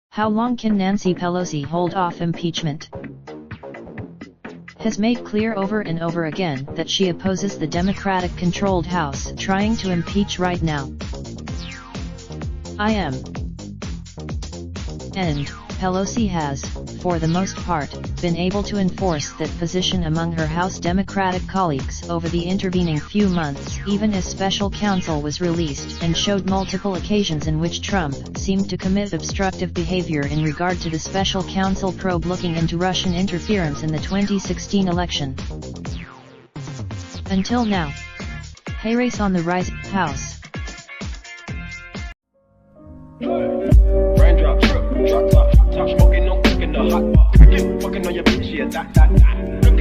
How long can Nancy Pelosi hold off impeachment? Has made clear over and over again that she opposes the Democratic-controlled House trying to impeach right now. And Pelosi has, for the most part, been able to enforce that position among her House Democratic colleagues over the intervening few months, even as special counsel was released and showed multiple occasions in which Trump seemed to commit obstructive behavior in regard to the special counsel probe looking into Russian interference in the 2016 election. Until now. Hey, race on the rise, House. Raindrop, drop top, smoking, no cooking the hot pot. Fucking on your bitch, yeah, that.